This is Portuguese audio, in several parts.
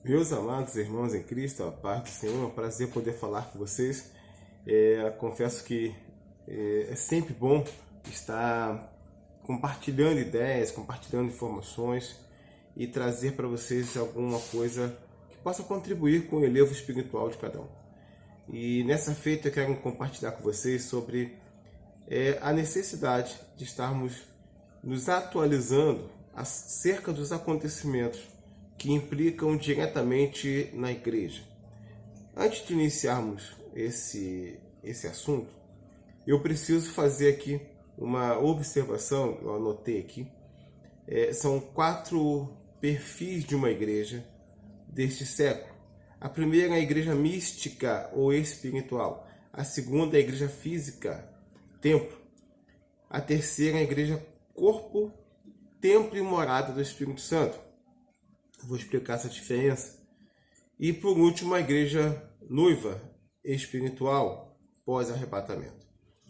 Meus amados irmãos em Cristo, a paz do Senhor, é um prazer poder falar com vocês. Confesso que é sempre bom estar compartilhando ideias, compartilhando informações e trazer para vocês alguma coisa que possa contribuir com o elevo espiritual de cada um. E nessa feita eu quero compartilhar com vocês sobre a necessidade de estarmos nos atualizando acerca dos acontecimentos que implicam diretamente na igreja. Antes de iniciarmos esse assunto, eu preciso fazer aqui uma observação, eu anotei aqui. São 4 perfis de uma igreja deste século. A primeira é a igreja mística ou espiritual. A segunda é a igreja física, templo. A terceira é a igreja corpo, templo e morada do Espírito Santo. Vou explicar essa diferença. E por último, a igreja noiva espiritual pós-arrebatamento.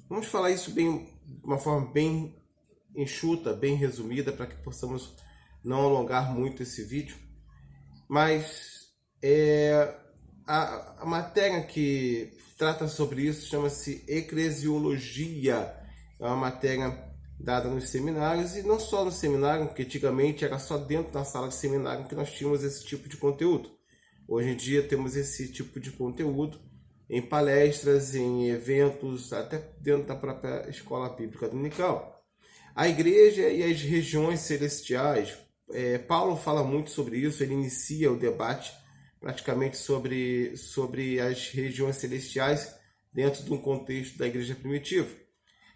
Vamos falar isso de uma forma bem enxuta, bem resumida, para que possamos não alongar muito esse vídeo. Mas a matéria que trata sobre isso chama-se eclesiologia. É uma matéria dada nos seminários, e não só no seminário, porque antigamente era só dentro da sala de seminário que nós tínhamos esse tipo de conteúdo. Hoje em dia temos esse tipo de conteúdo em palestras, em eventos, até dentro da própria escola bíblica dominical. A igreja e as regiões celestiais, Paulo fala muito sobre isso, ele inicia o debate praticamente sobre as regiões celestiais dentro de um contexto da igreja primitiva.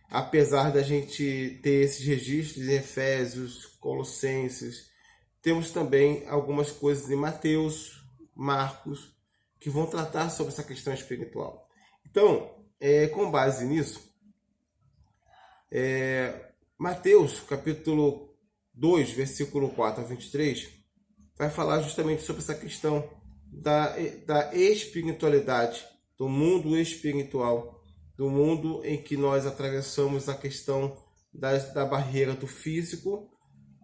Apesar da gente ter esses registros em Efésios, Colossenses, temos também algumas coisas em Mateus, Marcos, que vão tratar sobre essa questão espiritual. Então, com base nisso, Mateus, capítulo 2, versículo 4 a 23, vai falar justamente sobre essa questão da espiritualidade, do mundo espiritual, do mundo em que nós atravessamos a questão da barreira do físico,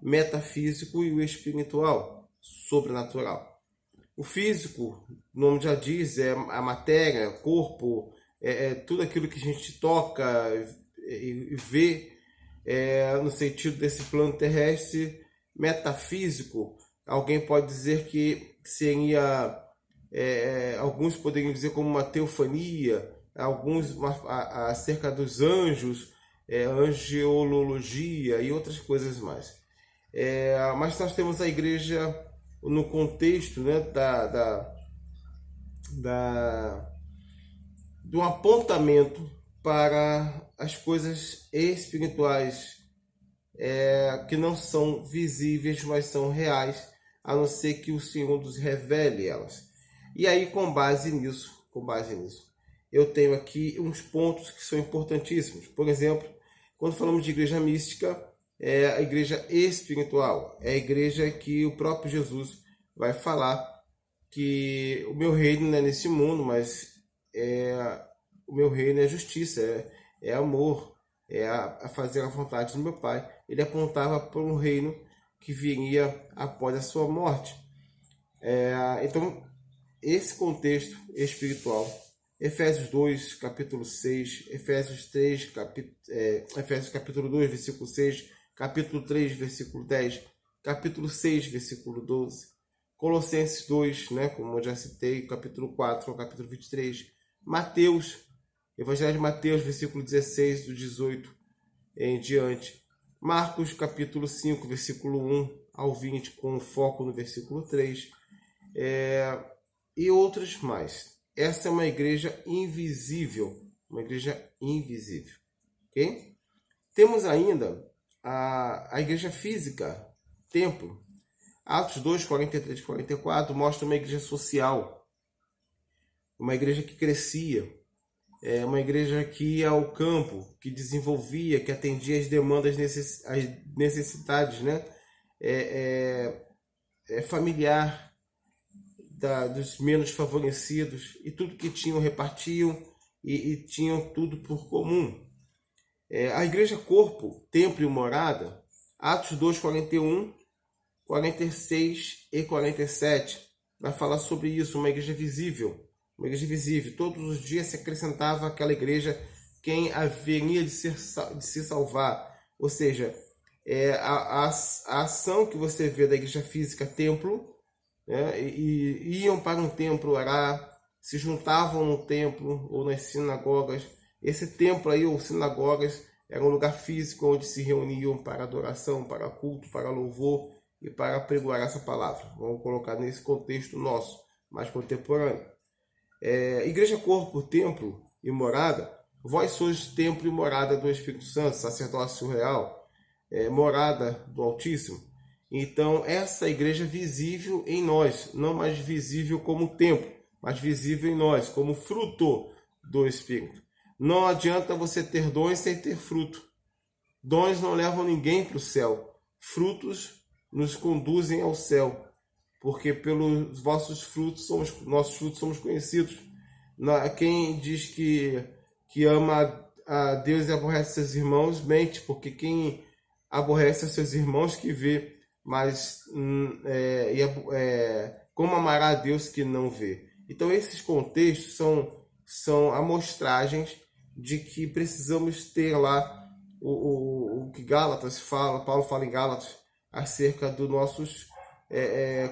metafísico e o espiritual, sobrenatural. O físico, o nome já diz, é a matéria, o corpo, tudo aquilo que a gente toca e vê no sentido desse plano terrestre. Metafísico, alguém pode dizer que seria, alguns poderiam dizer como uma teofania, alguns acerca dos anjos, angelologia e outras coisas mais. Mas nós temos a igreja no contexto, né, do apontamento para as coisas espirituais, que não são visíveis, mas são reais, a não ser que o Senhor nos revele elas. E aí, com base nisso, eu tenho aqui uns pontos que são importantíssimos. Por exemplo, quando falamos de igreja mística, é a igreja espiritual. É a igreja que o próprio Jesus vai falar que o meu reino não é nesse mundo, mas o meu reino é justiça, é amor, a fazer a vontade do meu Pai. Ele apontava para um reino que viria após a sua morte. Então, esse contexto espiritual, Efésios 2, capítulo 6, Efésios capítulo 2, versículo 6, capítulo 3, versículo 10, capítulo 6, versículo 12, Colossenses 2, né, como eu já citei, capítulo 4, capítulo 23, Mateus, Evangelho de Mateus, versículo 16, do 18 em diante, Marcos, capítulo 5, versículo 1 ao 20, com foco no versículo 3, e outras mais. Essa é uma igreja invisível, ok? Temos ainda a igreja física, templo. Atos 2, 43 e 44 mostra uma igreja social, uma igreja que crescia, uma igreja que ia ao campo, que desenvolvia, que atendia as demandas, as necessidades, né? Familiar, dos menos favorecidos, e tudo que tinham repartiam e tinham tudo por comum. A igreja corpo, templo e morada, Atos 2, 41, 46 e 47, vai falar sobre isso, uma igreja visível. Uma igreja visível. Todos os dias se acrescentava àquela igreja quem haveria de se salvar. Ou seja, a ação que você vê da igreja física, templo, né, e iam para um templo orar, se juntavam no templo ou nas sinagogas. Esse templo aí, ou sinagogas, era um lugar físico onde se reuniam para adoração, para culto, para louvor e para pregoar essa palavra. Vamos colocar nesse contexto nosso, mais contemporâneo. Igreja, corpo, templo e morada. Vós sois templo e morada do Espírito Santo, sacerdócio real, morada do Altíssimo. Então, essa igreja visível em nós, não mais visível como templo, mas visível em nós, como fruto do Espírito. Não adianta você ter dons sem ter fruto. Dons não levam ninguém para o céu. Frutos nos conduzem ao céu, porque pelos vossos frutos, nossos frutos somos conhecidos. Quem diz que ama a Deus e aborrece seus irmãos, mente, porque quem aborrece seus irmãos que vê, mas como amará a Deus que não vê? Então esses contextos são amostragens de que precisamos ter lá o que Gálatas fala, Paulo fala em Gálatas, acerca dos nossos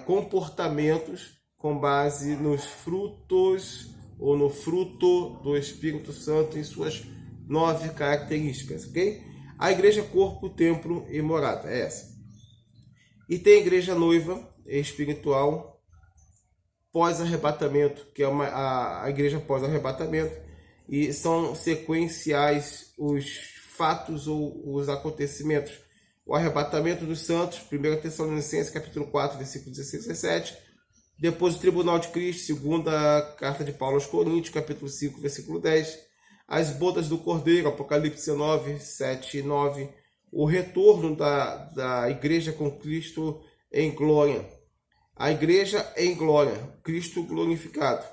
comportamentos com base nos frutos ou no fruto do Espírito Santo em suas 9 características, ok? A igreja, corpo, templo e morada, é essa. E tem a igreja noiva espiritual pós-arrebatamento, que é a igreja pós-arrebatamento, e são sequenciais os fatos ou os acontecimentos. O arrebatamento dos santos, 1 Tessalonicenses capítulo 4, versículo 16 a 17. Depois o tribunal de Cristo, segunda carta de Paulo aos Coríntios, capítulo 5, versículo 10. As bodas do Cordeiro, Apocalipse 19, 7 e 9. O retorno da igreja com Cristo em glória. A igreja em glória, Cristo glorificado.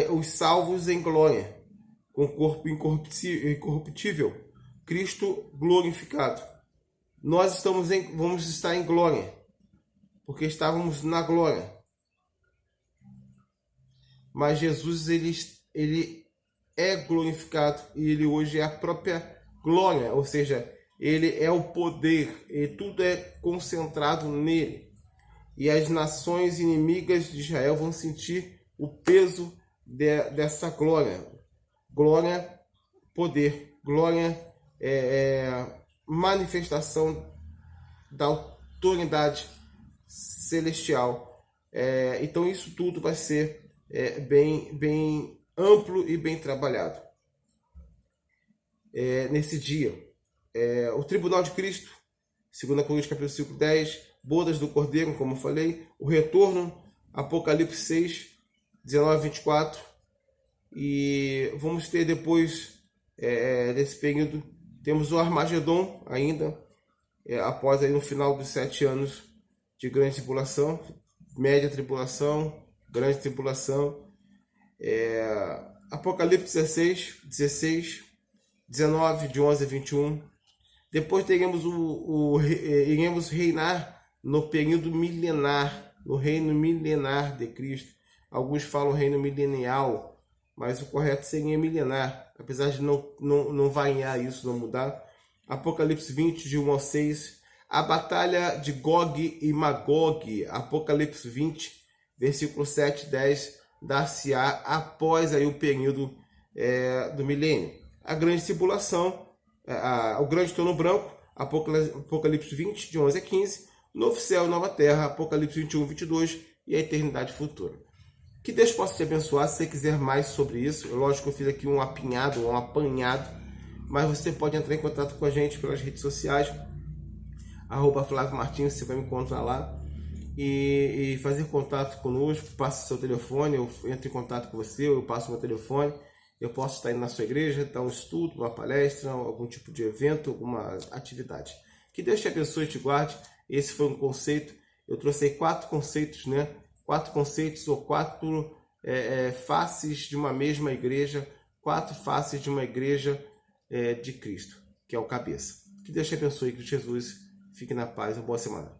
Os salvos em glória, com corpo incorruptível, Cristo glorificado. Nós vamos estar em glória, porque estávamos na glória. Mas Jesus, ele é glorificado e ele hoje é a própria glória, ou seja, ele é o poder e tudo é concentrado nele. E as nações inimigas de Israel vão sentir o peso dessa glória. Glória, poder, glória, manifestação da autoridade celestial. Então isso tudo vai ser bem amplo e bem trabalhado nesse dia. O tribunal de Cristo, 2 Coríntios capítulo 5, 10, bodas do Cordeiro, como eu falei, o retorno, Apocalipse 6, 19 a 24, e vamos ter depois desse período, temos o Armagedon ainda, após aí no final dos 7 anos de grande tribulação, média tribulação, grande tribulação, Apocalipse 16, 19, de 11 a 21. Depois teremos iremos reinar no período milenar, no reino milenar de Cristo. Alguns falam reino milenial, mas o correto seria milenar, apesar de não variar isso, não mudar. Apocalipse 20, de 1 ao 6. A batalha de Gog e Magog, Apocalipse 20, versículo 7 e 10, dar-se-á após aí o período do milênio. A grande tribulação, o grande trono branco, Apocalipse 20, de 11 a 15, novo céu e nova terra, Apocalipse 21, 22 e a eternidade futura. Que Deus possa te abençoar. Se você quiser mais sobre isso, lógico que eu fiz aqui um apinhado, um apanhado, mas você pode entrar em contato com a gente pelas redes sociais, @Flávio Martins, você vai me encontrar lá, e fazer contato conosco. Passe seu telefone, eu entro em contato com você, eu passo meu telefone. Eu posso estar indo na sua igreja, dar um estudo, uma palestra, algum tipo de evento, alguma atividade. Que Deus te abençoe e te guarde. Esse foi um conceito. Eu trouxe aí 4 conceitos, né? 4 conceitos ou 4 faces de uma mesma igreja, 4 faces de uma igreja de Cristo, que é o cabeça. Que Deus te abençoe, que Jesus fique na paz. Uma boa semana.